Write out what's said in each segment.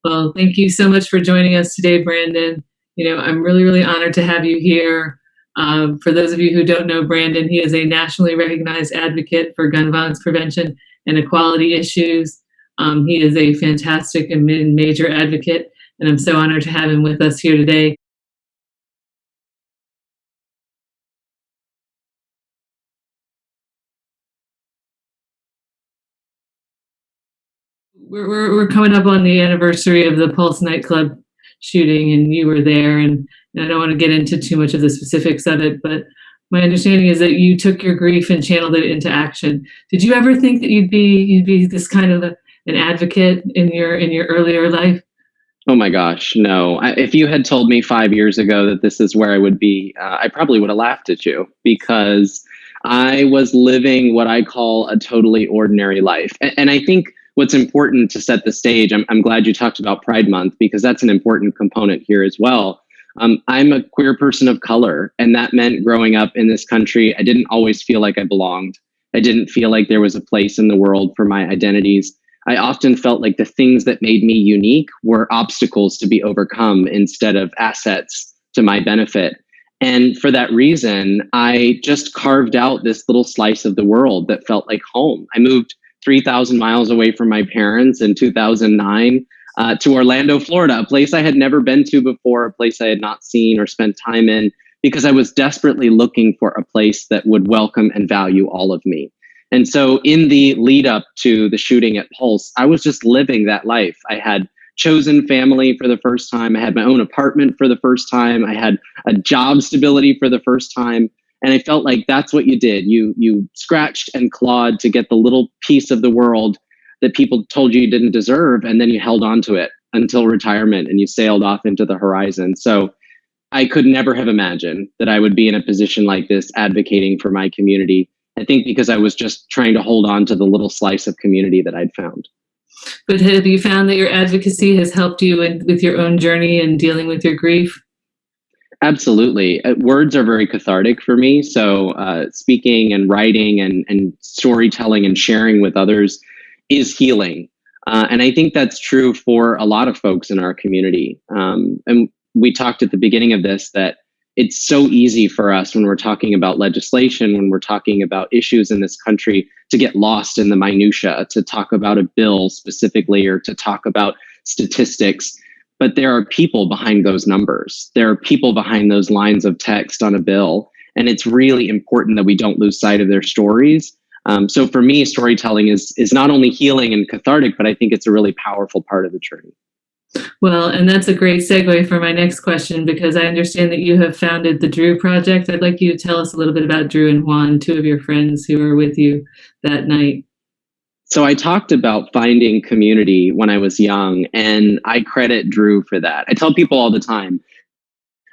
Well, thank you so much for joining us today, Brandon. I'm really, really honored to have you here. For those of you who don't know Brandon, he is a nationally recognized advocate for gun violence prevention and equality issues. He is a fantastic and major advocate, and I'm so honored to have him with us here today. We're coming up on the anniversary of the Pulse nightclub shooting, and you were there. And I don't want to get into too much of the specifics of it, but my understanding is that you took your grief and channeled it into action. Did you ever think that you'd be this kind of an advocate in your earlier life? Oh my gosh, no. If you had told me 5 years ago that this is where I would be, I probably would have laughed at you because I was living what I call a totally ordinary life. And I think what's important to set the stage, I'm glad you talked about Pride Month because that's an important component here as well. I'm a queer person of color, and that meant growing up in this country, I didn't always feel like I belonged. I didn't feel like there was a place in the world for my identities. I often felt like the things that made me unique were obstacles to be overcome instead of assets to my benefit. And for that reason, I just carved out this little slice of the world that felt like home. I moved 3,000 miles away from my parents in 2009 to Orlando, Florida, a place I had never been to before, a place I had not seen or spent time in, because I was desperately looking for a place that would welcome and value all of me. And so in the lead up to the shooting at Pulse, I was just living that life. I had chosen family for the first time. I had my own apartment for the first time. I had a job stability for the first time. And I felt like that's what you did. You scratched and clawed to get the little piece of the world that people told you didn't deserve. And then you held on to it until retirement and you sailed off into the horizon. So I could never have imagined that I would be in a position like this advocating for my community. I think because I was just trying to hold on to the little slice of community that I'd found. But have you found that your advocacy has helped you with your own journey and dealing with your grief? Absolutely. Words are very cathartic for me. So speaking and writing and storytelling and sharing with others is healing. And I think that's true for a lot of folks in our community. And we talked at the beginning of this that it's so easy for us when we're talking about legislation, when we're talking about issues in this country, to get lost in the minutia, to talk about a bill specifically or to talk about statistics. But there are people behind those numbers. There are people behind those lines of text on a bill. And it's really important that we don't lose sight of their stories. So for me, storytelling is not only healing and cathartic, but I think it's a really powerful part of the journey. Well, and that's a great segue for my next question, because I understand that you have founded the Drew Project. I'd like you to tell us a little bit about Drew and Juan, two of your friends who were with you that night. So I talked about finding community when I was young, and I credit Drew for that. I tell people all the time,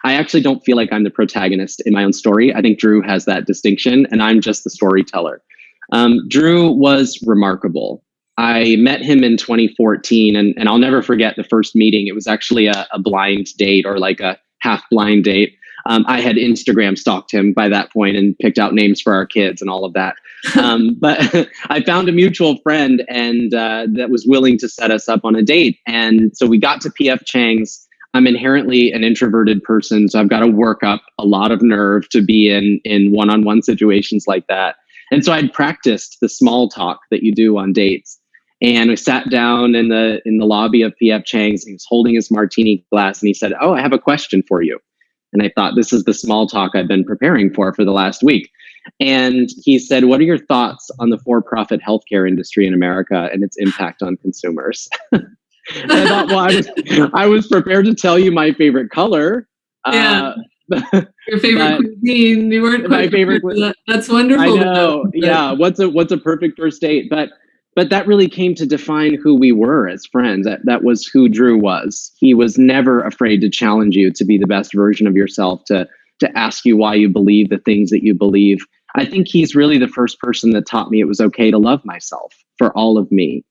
I actually don't feel like I'm the protagonist in my own story. I think Drew has that distinction, and I'm just the storyteller. Drew was remarkable. I met him in 2014, and I'll never forget the first meeting. It was actually a blind date, or like a half blind date. I had Instagram stalked him by that point and picked out names for our kids and all of that. But I found a mutual friend and that was willing to set us up on a date. And so we got to PF Chang's. I'm inherently an introverted person, so I've got to work up a lot of nerve to be in one-on-one situations like that. And so I'd practiced the small talk that you do on dates. And we sat down in the lobby of PF Chang's. He was holding his martini glass and he said, "Oh, I have a question for you." And I thought, this is the small talk I've been preparing for the last week. And he said, "What are your thoughts on the for-profit healthcare industry in America and its impact on consumers?" And I thought, well, I was prepared to tell you my favorite color. Yeah. Your favorite cuisine. You weren't quite my favorite. That's wonderful. I know. Yeah. What's a perfect first date? But that really came to define who we were as friends. That was who Drew was. He was never afraid to challenge you to be the best version of yourself, to ask you why you believe the things that you believe. I think he's really the first person that taught me it was okay to love myself for all of me.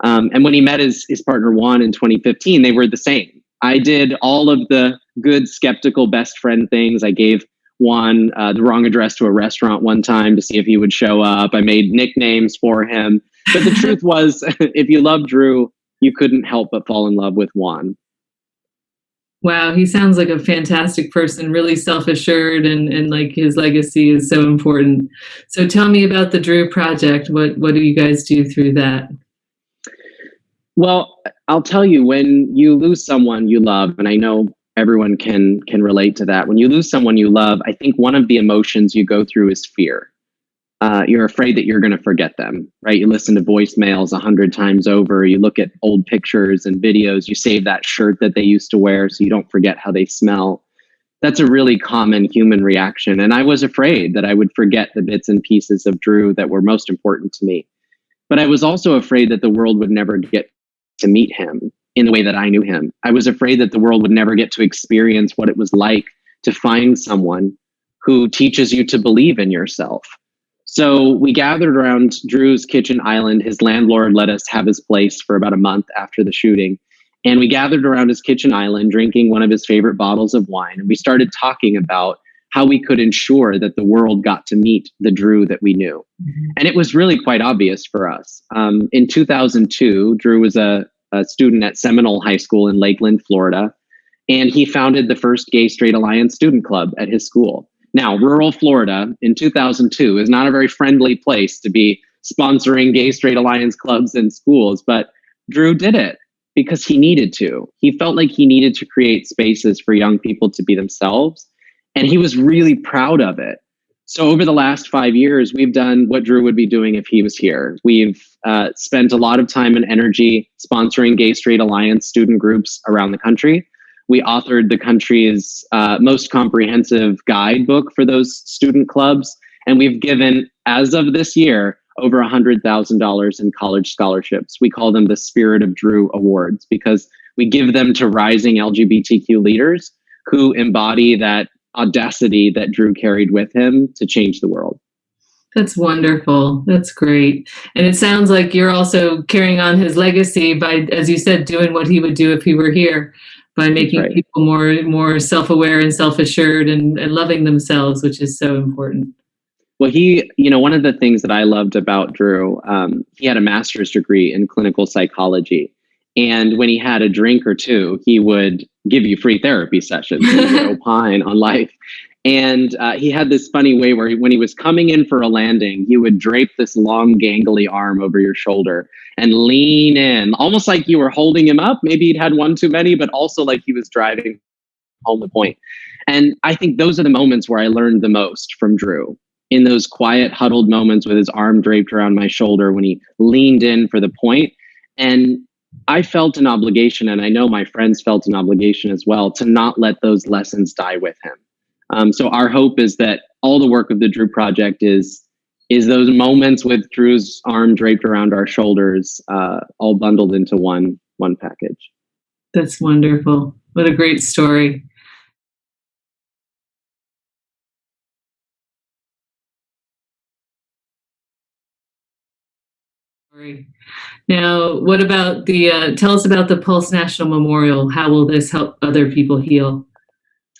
And when he met his partner Juan in 2015, they were the same. I did all of the good, skeptical best friend things. I gave Juan the wrong address to a restaurant one time to see if he would show up. I made nicknames for him. But the truth was, if you love Drew, you couldn't help but fall in love with Juan. Wow, he sounds like a fantastic person, really self-assured, and like his legacy is so important. So tell me about the Drew Project. What do you guys do through that? Well, I'll tell you, when you lose someone you love, and I know everyone can relate to that. When you lose someone you love, I think one of the emotions you go through is fear. You're afraid that you're going to forget them, right? You listen to voicemails 100 times over. You look at old pictures and videos. You save that shirt that they used to wear so you don't forget how they smell. That's a really common human reaction. And I was afraid that I would forget the bits and pieces of Drew that were most important to me. But I was also afraid that the world would never get to meet him in the way that I knew him. I was afraid that the world would never get to experience what it was like to find someone who teaches you to believe in yourself. So we gathered around Drew's kitchen island. His landlord let us have his place for about a month after the shooting. And we gathered around his kitchen island, drinking one of his favorite bottles of wine. And we started talking about how we could ensure that the world got to meet the Drew that we knew. Mm-hmm. And it was really quite obvious for us. In 2002, Drew was a student at Seminole High School in Lakeland, Florida. And he founded the first Gay Straight Alliance student club at his school. Now, rural Florida in 2002 is not a very friendly place to be sponsoring Gay Straight Alliance clubs and schools, but Drew did it because he needed to. He felt like he needed to create spaces for young people to be themselves, and he was really proud of it. So over the last 5 years, we've done what Drew would be doing if he was here. We've spent a lot of time and energy sponsoring Gay Straight Alliance student groups around the country. We authored the country's most comprehensive guidebook for those student clubs. And we've given, as of this year, over $100,000 in college scholarships. We call them the Spirit of Drew Awards because we give them to rising LGBTQ leaders who embody that audacity that Drew carried with him to change the world. That's wonderful. That's great. And it sounds like you're also carrying on his legacy by, as you said, doing what he would do if he were here, by making people more self-aware and self-assured and loving themselves, which is so important. Well, one of the things that I loved about Drew, he had a master's degree in clinical psychology. And when he had a drink or two, he would give you free therapy sessions and opine on life. And he had this funny way where when he was coming in for a landing, he would drape this long, gangly arm over your shoulder and lean in, almost like you were holding him up. Maybe he'd had one too many, but also like he was driving home the point. And I think those are the moments where I learned the most from Drew. In those quiet, huddled moments with his arm draped around my shoulder when he leaned in for the point. And I felt an obligation, and I know my friends felt an obligation as well, to not let those lessons die with him. So our hope is that all the work of the Drew Project is those moments with Drew's arm draped around our shoulders, all bundled into one package. That's wonderful. What a great story. Now, what about tell us about the Pulse National Memorial. How will this help other people heal?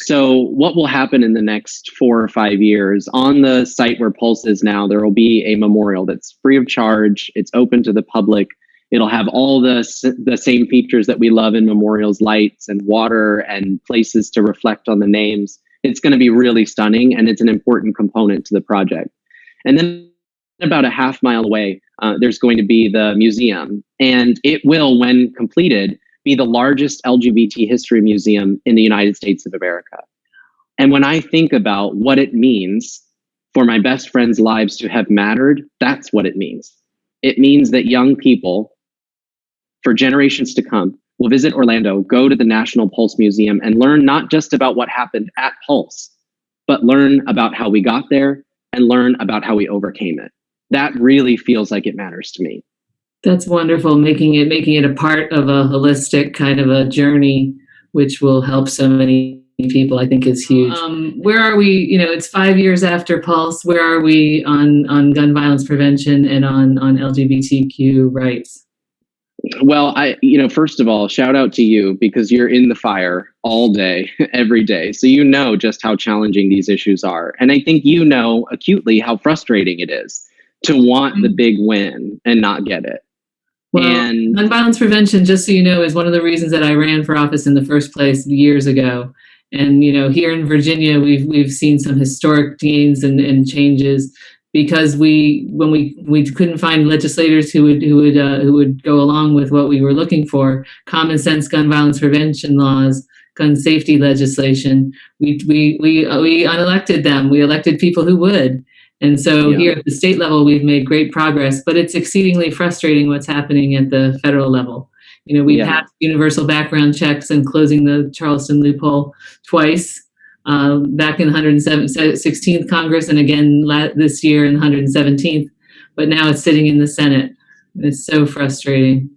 So what will happen in the next 4 or 5 years on the site where Pulse is now, there will be a memorial that's free of charge. It's open to the public. It'll have all the same features that we love in memorials, lights and water and places to reflect on the names. It's going to be really stunning, and it's an important component to the project. And then about a half mile away, there's going to be the museum, and it will, when completed, be the largest LGBT history museum in the United States of America. And when I think about what it means for my best friends' lives to have mattered, that's what it means. It means that young people, for generations to come, will visit Orlando, go to the National Pulse Museum, and learn not just about what happened at Pulse, but learn about how we got there and learn about how we overcame it. That really feels like it matters to me. That's wonderful. Making it a part of a holistic kind of a journey, which will help so many people, I think is huge. Where are we? It's 5 years after Pulse. Where are we on gun violence prevention and on LGBTQ rights? Well, first of all, shout out to you because you're in the fire all day, every day. So you know just how challenging these issues are. And I think you know acutely how frustrating it is to want the big win and not get it. Well, And gun violence prevention, just so you know, is one of the reasons that I ran for office in the first place years ago. And here in Virginia, we've seen some historic gains and changes because when we couldn't find legislators who would go along with what we were looking for, common sense gun violence prevention laws, gun safety legislation. We unelected them. We elected people who would. And so yeah, here at the state level, we've made great progress, but it's exceedingly frustrating what's happening at the federal level. We yeah, passed universal background checks and closing the Charleston loophole twice, back in the 116th Congress and again this year in the 117th, but now it's sitting in the Senate. It's so frustrating.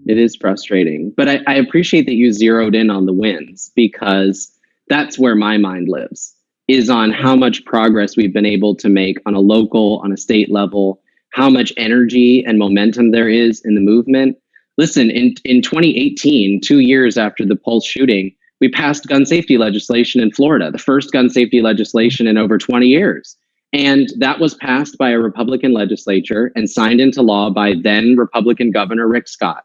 it is frustrating. But I appreciate that you zeroed in on the wins, because that's where my mind lives, is on how much progress we've been able to make on a local, on a state level, how much energy and momentum there is in the movement. Listen, in 2018, 2 years after the Pulse shooting, we passed gun safety legislation in Florida, the first gun safety legislation in over 20 years. And that was passed by a Republican legislature and signed into law by then Republican Governor Rick Scott.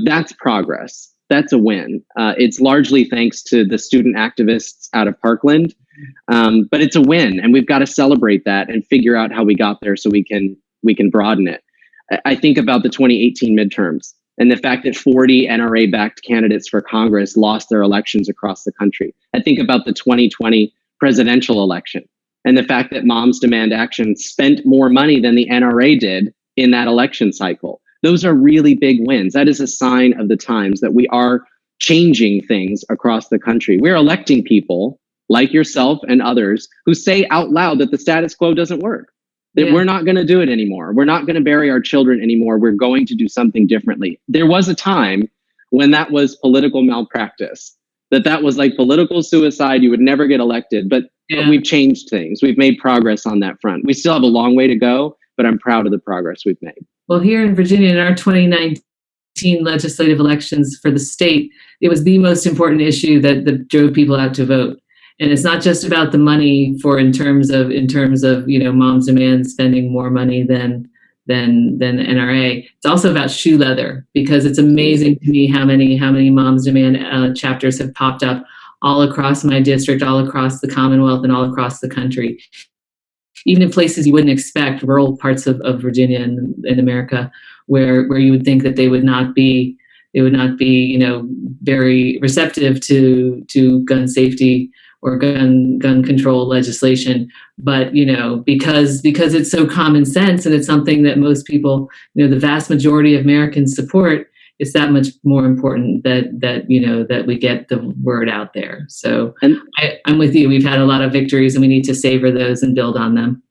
That's progress. That's a win. It's largely thanks to the student activists out of Parkland, but it's a win, and we've got to celebrate that and figure out how we got there so we can broaden it. I think about the 2018 midterms and the fact that 40 NRA-backed candidates for Congress lost their elections across the country. I think about the 2020 presidential election and the fact that Moms Demand Action spent more money than the NRA did in that election cycle. Those are really big wins. That is a sign of the times that we are changing things across the country. We're electing people like yourself and others who say out loud that the status quo doesn't work, that we're not going to do it anymore. We're not going to bury our children anymore. We're going to do something differently. There was a time when that was political malpractice, that was like political suicide. You would never get elected, but we've changed things. We've made progress on that front. We still have a long way to go, but I'm proud of the progress we've made. Well, here in Virginia, in our 2019 legislative elections for the state, it was the most important issue that drove people out to vote. And it's not just about the money in terms of Moms Demand spending more money than the NRA. It's also about shoe leather, because it's amazing to me how many Moms Demand chapters have popped up all across my district, all across the Commonwealth, and all across the country. Even in places you wouldn't expect, rural parts of Virginia and in America, where you would think that they would not be very receptive to gun safety or gun control legislation. But because it's so common sense and it's something that most people, the vast majority of Americans support, it's that much more important that we get the word out there. So I'm with you. We've had a lot of victories, and we need to savor those and build on them.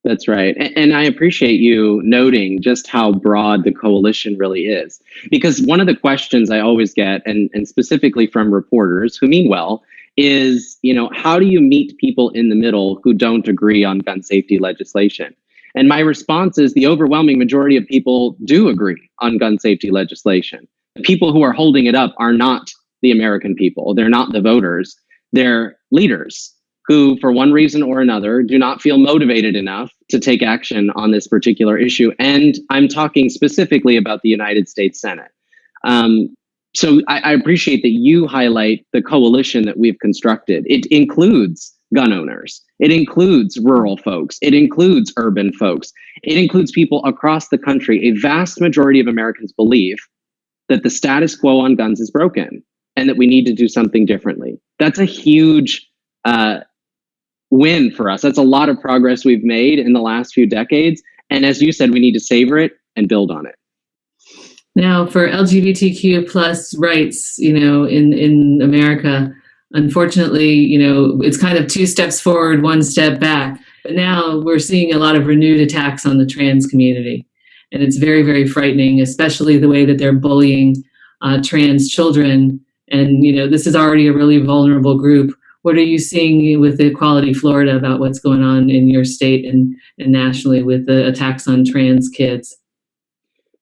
That's right. And I appreciate you noting just how broad the coalition really is. Because one of the questions I always get, and specifically from reporters who mean well, is, how do you meet people in the middle who don't agree on gun safety legislation? And my response is the overwhelming majority of people do agree on gun safety legislation. The people who are holding it up are not the American people. They're not the voters. They're leaders who, for one reason or another, do not feel motivated enough to take action on this particular issue. And I'm talking specifically about the United States Senate. So I appreciate that you highlight the coalition that we've constructed. It includes gun owners. It includes rural folks. It includes urban folks. It includes people across the country. A vast majority of Americans believe that the status quo on guns is broken and that we need to do something differently. That's a huge win for us. That's a lot of progress we've made in the last few decades. And as you said, we need to savor it and build on it. Now, for LGBTQ plus rights, in America, unfortunately, it's kind of 2 steps forward, 1 step back. But now we're seeing a lot of renewed attacks on the trans community. And it's very, very frightening, especially the way that they're bullying trans children. And, this is already a really vulnerable group. What are you seeing with Equality Florida about what's going on in your state and nationally with the attacks on trans kids?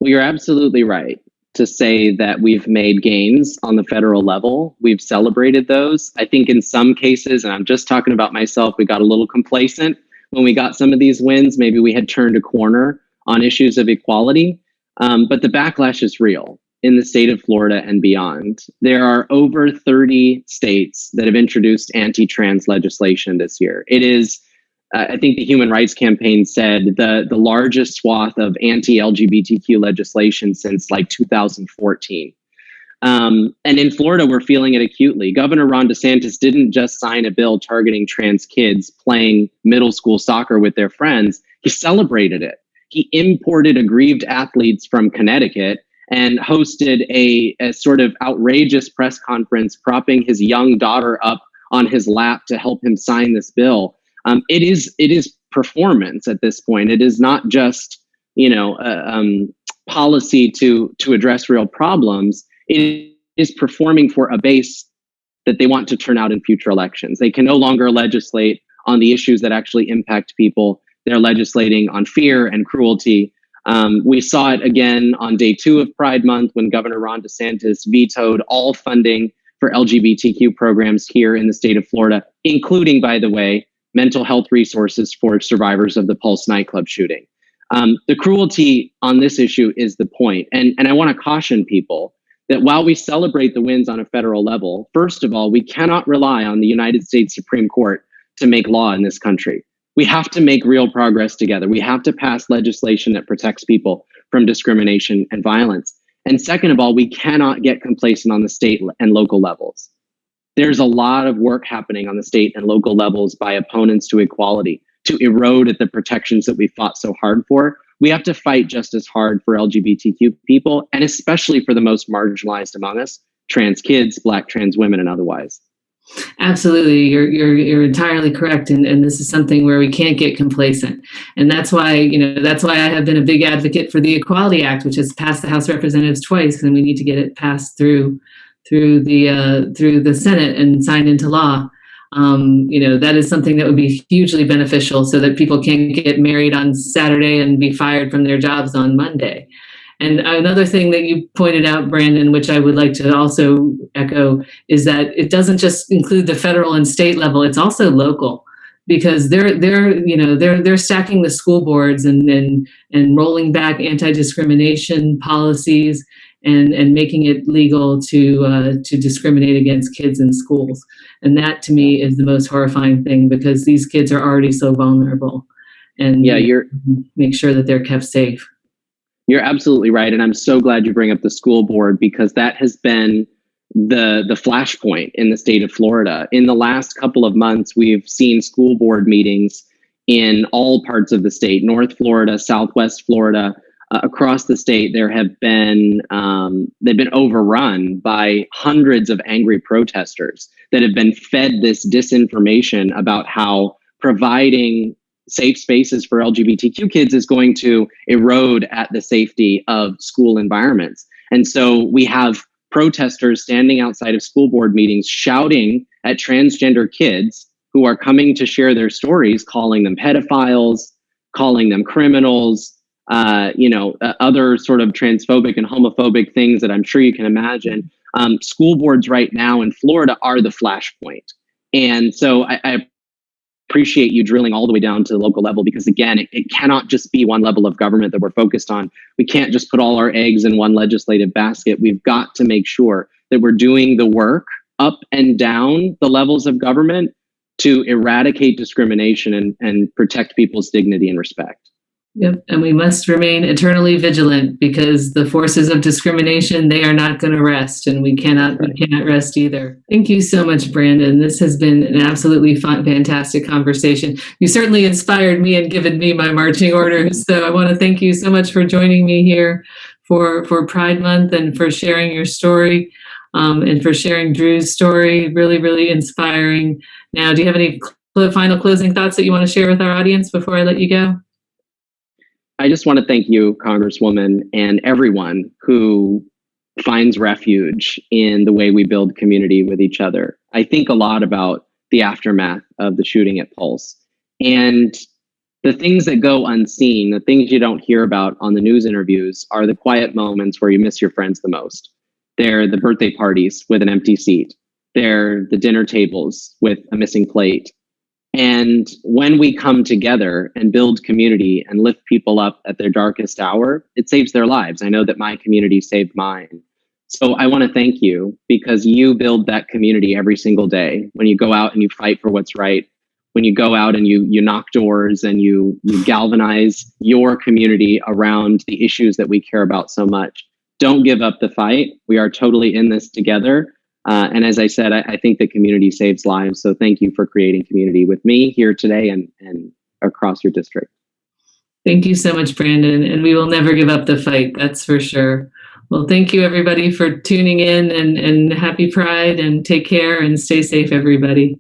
Well, you're absolutely right to say that we've made gains on the federal level. We've celebrated those. I think in some cases, and I'm just talking about myself, we got a little complacent when we got some of these wins. Maybe we had turned a corner on issues of equality. But the backlash is real in the state of Florida and beyond. There are over 30 states that have introduced anti-trans legislation this year. It is, I think the Human Rights Campaign said, the largest swath of anti-LGBTQ legislation since like 2014. And in Florida, we're feeling it acutely. Governor Ron DeSantis didn't just sign a bill targeting trans kids playing middle school soccer with their friends. He celebrated it. He imported aggrieved athletes from Connecticut and hosted a sort of outrageous press conference propping his young daughter up on his lap to help him sign this bill. It is performance at this point. It is not just, policy to address real problems. It is performing for a base that they want to turn out in future elections. They can no longer legislate on the issues that actually impact people. They're legislating on fear and cruelty. We saw it again on day 2 of Pride Month when Governor Ron DeSantis vetoed all funding for LGBTQ programs here in the state of Florida, including, by the way, mental health resources for survivors of the Pulse nightclub shooting. The cruelty on this issue is the point. And I want to caution people that while we celebrate the wins on a federal level, first of all, we cannot rely on the United States Supreme Court to make law in this country. We have to make real progress together. We have to pass legislation that protects people from discrimination and violence. And second of all, we cannot get complacent on the state and local levels. There's a lot of work happening on the state and local levels by opponents to equality to erode at the protections that we fought so hard for. We have to fight just as hard for LGBTQ people, and especially for the most marginalized among us, trans kids, Black trans women, and otherwise. Absolutely. You're entirely correct. And this is something where we can't get complacent. And that's why I have been a big advocate for the Equality Act, which has passed the House of Representatives twice, and we need to get it passed through the Senate and signed into law. That is something that would be hugely beneficial so that people can get married on Saturday and be fired from their jobs on Monday. And another thing that you pointed out, Brandon, which I would like to also echo, is that it doesn't just include the federal and state level; it's also local, because they're stacking the school boards and rolling back anti-discrimination policies and making it legal to discriminate against kids in schools. And that, to me, is the most horrifying thing, because these kids are already so vulnerable, and make sure that they're kept safe. You're absolutely right. And I'm so glad you bring up the school board, because that has been the flashpoint in the state of Florida. In the last couple of months, we've seen school board meetings in all parts of the state, North Florida, Southwest Florida, across the state. There have been, they've been overrun by hundreds of angry protesters that have been fed this disinformation about how providing safe spaces for LGBTQ kids is going to erode at the safety of school environments. And so we have protesters standing outside of school board meetings shouting at transgender kids who are coming to share their stories, calling them pedophiles, calling them criminals, other sort of transphobic and homophobic things that I'm sure you can imagine. School boards right now in Florida are the flashpoint. And so I appreciate you drilling all the way down to the local level, because again, it cannot just be one level of government that we're focused on. We can't just put all our eggs in one legislative basket. We've got to make sure that we're doing the work up and down the levels of government to eradicate discrimination and protect people's dignity and respect. Yep. And we must remain eternally vigilant, because the forces of discrimination, they are not going to rest, and we cannot rest either. Thank you so much, Brandon. This has been an absolutely fantastic conversation. You certainly inspired me and given me my marching orders. So I want to thank you so much for joining me here for Pride Month, and for sharing your story, and for sharing Drew's story. Really, really inspiring. Now, do you have any final closing thoughts that you want to share with our audience before I let you go? I just want to thank you, Congresswoman, and everyone who finds refuge in the way we build community with each other. I think a lot about the aftermath of the shooting at Pulse, and the things that go unseen, the things you don't hear about on the news interviews, are the quiet moments where you miss your friends the most. They're the birthday parties with an empty seat. They're the dinner tables with a missing plate. And when we come together and build community and lift people up at their darkest hour, it saves their lives. I know that my community saved mine. So I want to thank you because you build that community every single day. When you go out and you fight for what's right, when you go out and you knock doors and you galvanize your community around the issues that we care about so much. Don't give up the fight. We are totally in this together. And as I said, I think the community saves lives. So thank you for creating community with me here today and across your district. Thank you so much, Brandon. And we will never give up the fight. That's for sure. Well, thank you, everybody, for tuning in, and happy Pride, and take care and stay safe, everybody.